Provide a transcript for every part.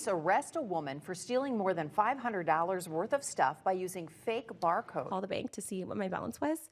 Police arrest a woman for stealing more than $500 worth of stuff by using fake barcodes. Call the bank to see what my balance was,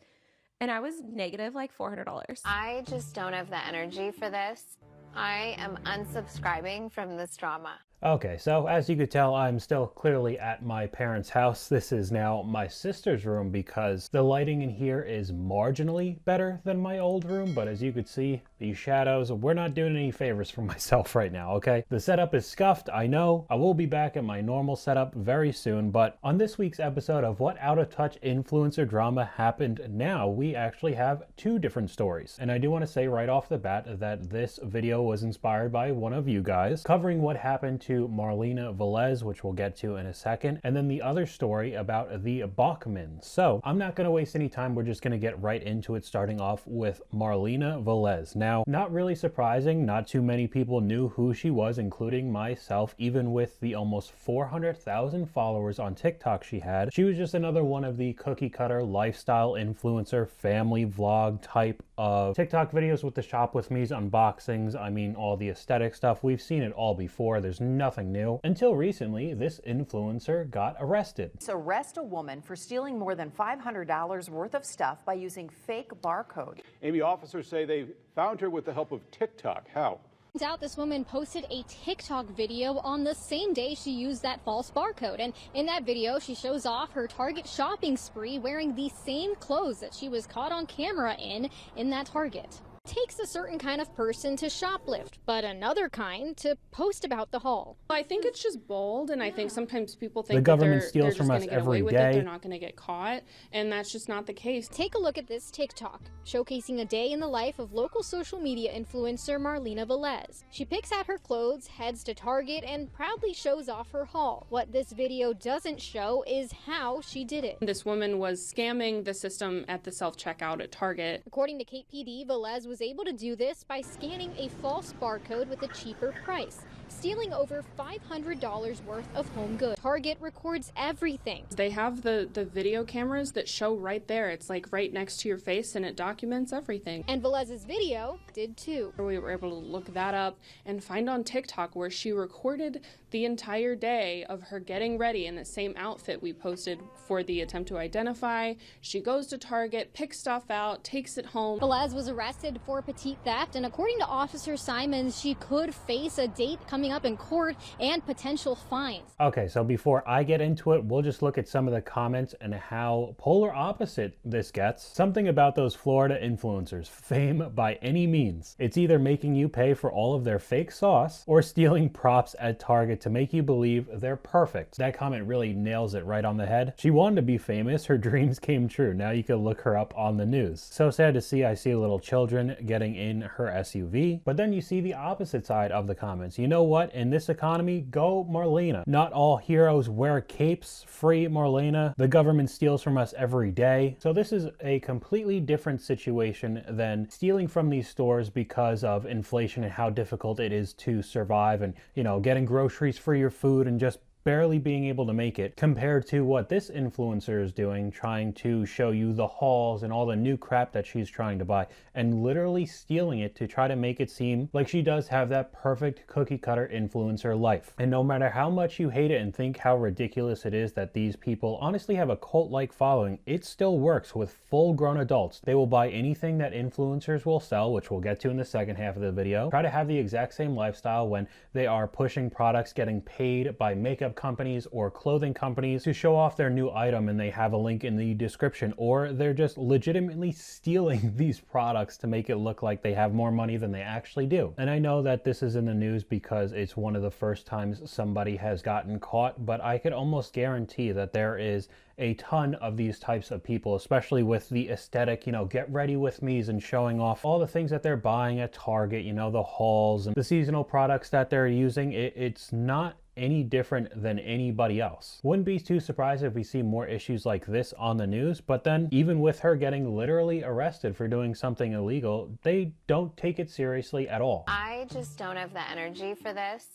and I was negative like $400. I just don't have the energy for this. I am unsubscribing from this drama. Okay, so as you could tell, I'm still clearly at my parents' house. This is now my sister's room because the lighting in here is marginally better than my old room, but as you could see, these shadows, we're not doing any favors for myself right now, okay? The setup is scuffed, I know. I will be back at my normal setup very soon, but on this week's episode of What Out of Touch Influencer Drama Happened Now, we actually have two different stories. And I do want to say right off the bat that this video was inspired by one of you guys, covering what happened to Marlena Velez, which we'll get to in a second, and then the other story about the Bachmans. So I'm not going to waste any time. We're just going to get right into it, starting off with Marlena Velez. Now, not really surprising, not too many people knew who she was, including myself, even with the almost 400,000 followers on TikTok she had. She was just another one of the cookie cutter lifestyle influencer, family vlog type of TikTok videos with the shop with me's, unboxings, I mean all the aesthetic stuff. We've seen it all before. There's nothing new. Until recently, this influencer got arrested. Arrest a woman for stealing more than $500 worth of stuff by using fake barcodes. Amy, officers say they found her with the help of TikTok. How? Turns out this woman posted a TikTok video on the same day she used that false barcode. And in that video, she shows off her Target shopping spree wearing the same clothes that she was caught on camera in that Target. Takes a certain kind of person to shoplift, but another kind to post about the haul. I think it's just bold, and I think sometimes people think the government that steals they're just from going us to get every away with day. it, they're not going to get caught, and that's just not the case. Take a look at this TikTok, showcasing a day in the life of local social media influencer Marlena Velez. She picks out her clothes, heads to Target, and proudly shows off her haul. What this video doesn't show is how she did it. This woman was scamming the system at the self-checkout at Target. According to KPD, Velez was able to do this by scanning a false barcode with a cheaper price, stealing over $500 worth of home goods. Target records everything. They have the video cameras that show right there. It's like right next to your face, and it documents everything. And Velez's video did too. We were able to look that up and find on TikTok where she recorded the entire day of her getting ready in the same outfit we posted for the attempt to identify. She goes to Target, picks stuff out, takes it home. Velez was arrested for petite theft, and according to Officer Simons, she could face a date coming up in court and potential fines. Okay, so before I get into it, we'll just look at some of the comments and how polar opposite this gets. Something about those Florida influencers, fame by any means. It's either making you pay for all of their fake sauce or stealing props at Target to make you believe they're perfect. That comment really nails it right on the head. She wanted to be famous. Her dreams came true. Now you can look her up on the news. So sad to see. I see little children getting in her SUV. But then you see the opposite side of the comments. You know what? In this economy, go Marlena. Not all heroes wear capes. Free Marlena. The government steals from us every day. So this is a completely different situation than stealing from these stores because of inflation and how difficult it is to survive, and, you know, getting groceries for your food and just barely being able to make it, compared to what this influencer is doing, trying to show you the hauls and all the new crap that she's trying to buy and literally stealing it to try to make it seem like she does have that perfect cookie cutter influencer life. And no matter how much you hate it and think how ridiculous it is that these people honestly have a cult-like following, it still works with full-grown adults. They will buy anything that influencers will sell, which we'll get to in the second half of the video, try to have the exact same lifestyle when they are pushing products, getting paid by makeup companies or clothing companies to show off their new item, and they have a link in the description, or they're just legitimately stealing these products to make it look like they have more money than they actually do. And I know that this is in the news because it's one of the first times somebody has gotten caught, but I could almost guarantee that there is a ton of these types of people, especially with the aesthetic, you know, get ready with me's and showing off all the things that they're buying at Target, you know, the hauls and the seasonal products that they're using. It's not any different than anybody else. Wouldn't be too surprised if we see more issues like this on the news, but then even with her getting literally arrested for doing something illegal, they don't take it seriously at all. I just don't have the energy for this.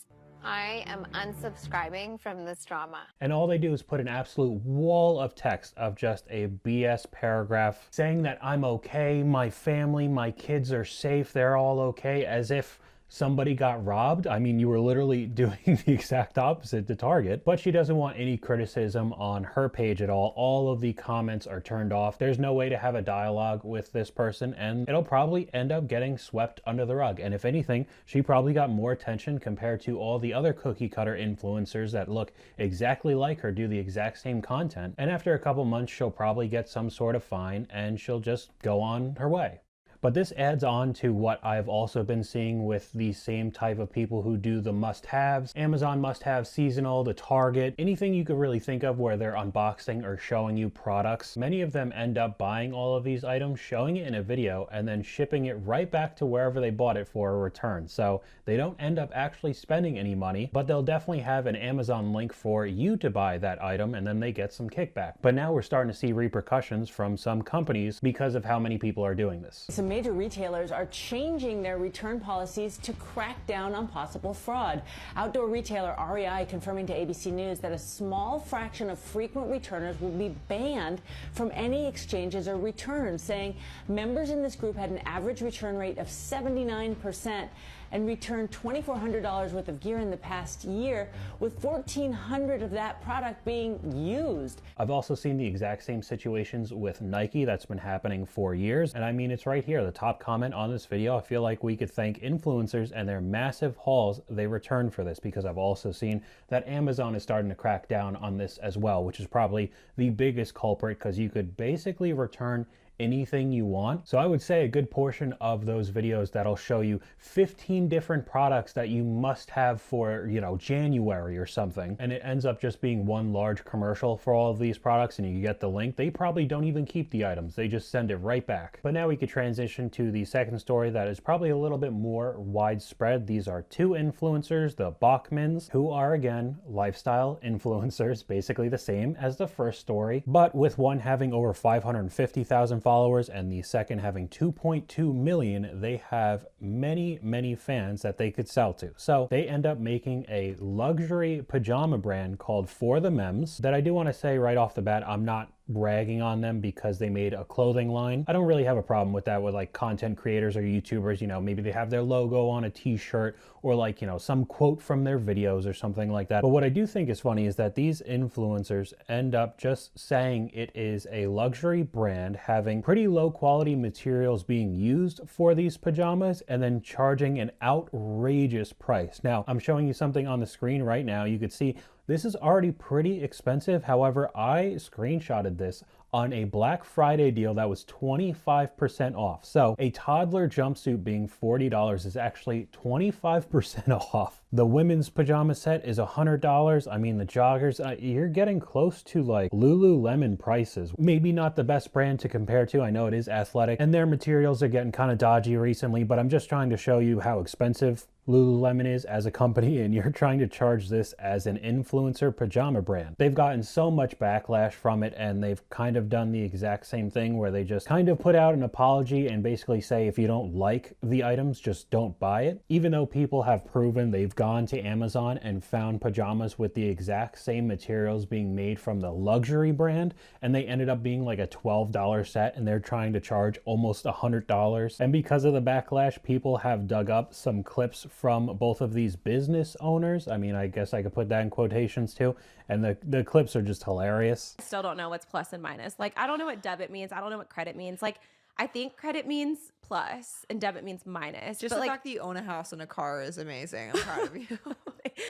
I am unsubscribing from this drama. And all they do is put an absolute wall of text of just a BS paragraph saying that I'm okay, my family, my kids are safe, they're all okay, as if somebody got robbed. I mean, you were literally doing the exact opposite to Target, but she doesn't want any criticism on her page at all. All of the comments are turned off. There's no way to have a dialogue with this person, and it'll probably end up getting swept under the rug. And if anything, she probably got more attention compared to all the other cookie cutter influencers that look exactly like her, do the exact same content. And after a couple months, she'll probably get some sort of fine and she'll just go on her way. But this adds on to what I've also been seeing with the same type of people who do the must-haves, Amazon must-have seasonal, the Target, anything you could really think of where they're unboxing or showing you products. Many of them end up buying all of these items, showing it in a video, and then shipping it right back to wherever they bought it for a return. So they don't end up actually spending any money, but they'll definitely have an Amazon link for you to buy that item, and then they get some kickback. But now we're starting to see repercussions from some companies because of how many people are doing this. Some major retailers are changing their return policies to crack down on possible fraud. Outdoor retailer REI confirming to ABC News that a small fraction of frequent returners will be banned from any exchanges or returns, saying members in this group had an average return rate of 79% and returned $2,400 worth of gear in the past year, with $1,400 of that product being used. I've also seen the exact same situations with Nike. That's been happening for years. And I mean, it's right here, the top comment on this video. I feel like we could thank influencers and their massive hauls they return for this, because I've also seen that Amazon is starting to crack down on this as well, which is probably the biggest culprit, because you could basically return anything you want. So I would say a good portion of those videos that'll show you 15 different products that you must have for, you know, January or something, and it ends up just being one large commercial for all of these products, and you get the link. They probably don't even keep the items. They just send it right back. But now we could transition to the second story that is probably a little bit more widespread. These are two influencers, the Bachmans, who are, again, lifestyle influencers, basically the same as the first story, but with one having over 550,000 followers and the second having 2.2 million, they have many fans that they could sell to. So they end up making a luxury pajama brand called For the Mems that I do want to say right off the bat, I'm not bragging on them because they made a clothing line. I don't really have a problem with that with like content creators or YouTubers, you know, maybe they have their logo on a t-shirt or like, you know, some quote from their videos or something like that. But what I do think is funny is that these influencers end up just saying it is a luxury brand having pretty low quality materials being used for these pajamas and then charging an outrageous price. Now, I'm showing you something on the screen right now. You could see this is already pretty expensive. However, I screenshotted this on a Black Friday deal that was 25% off. So a toddler jumpsuit being $40 is actually 25% off. The women's pajama set is $100. I mean, the joggers, you're getting close to like Lululemon prices. Maybe not the best brand to compare to. I know it is athletic and their materials are getting kind of dodgy recently, but I'm just trying to show you how expensive Lululemon is as a company, and you're trying to charge this as an influencer pajama brand. They've gotten so much backlash from it, and they've kind of done the exact same thing where they just kind of put out an apology and basically say if you don't like the items, just don't buy it. Even though people have proven they've gone to Amazon and found pajamas with the exact same materials being made from the luxury brand, and they ended up being like a $12 set, and they're trying to charge almost $100. And because of the backlash, people have dug up some clips from both of these business owners. I mean, I guess I could put that in quotations too. And the clips are just hilarious. I still don't know what's plus and minus. Like, I don't know what debit means. I don't know what credit means. Like, I think credit means plus and debit means minus. Just the fact that you own a house and a car is amazing. I'm proud of you.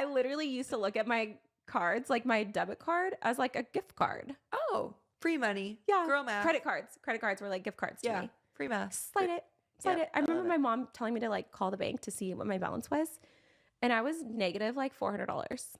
I literally used to look at my cards, like my debit card, as like a gift card. Oh, free money. Yeah. Girl math. Credit cards were like gift cards to me. Free math. Slide it. I remember my mom telling me to like call the bank to see what my balance was, and I was negative like $400.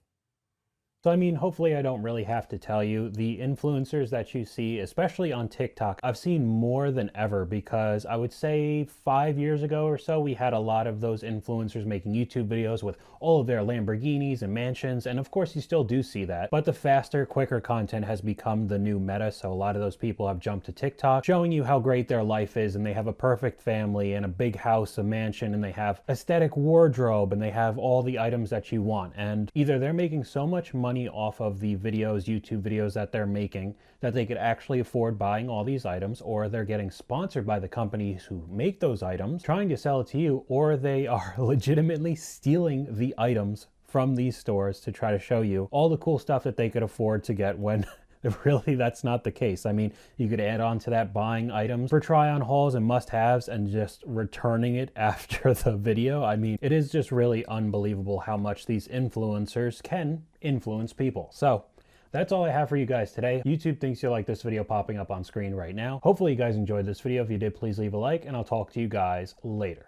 So I mean, hopefully I don't really have to tell you, the influencers that you see, especially on TikTok, I've seen more than ever, because I would say 5 years ago or so, we had a lot of those influencers making YouTube videos with all of their Lamborghinis and mansions, and of course you still do see that, but the faster, quicker content has become the new meta, so a lot of those people have jumped to TikTok, showing you how great their life is, and they have a perfect family and a big house, a mansion, and they have aesthetic wardrobe, and they have all the items that you want, and either they're making so much money money off of the videos, YouTube videos that they're making, that they could actually afford buying all these items, or they're getting sponsored by the companies who make those items, trying to sell it to you, or they are legitimately stealing the items from these stores to try to show you all the cool stuff that they could afford to get when really that's not the case. I mean, you could add on to that buying items for try-on hauls and must-haves and just returning it after the video. I mean, it is just really unbelievable how much these influencers can influence people. So that's all I have for you guys today. YouTube thinks you'll like this video popping up on screen right now. Hopefully you guys enjoyed this video. If you did, please leave a like, and I'll talk to you guys later.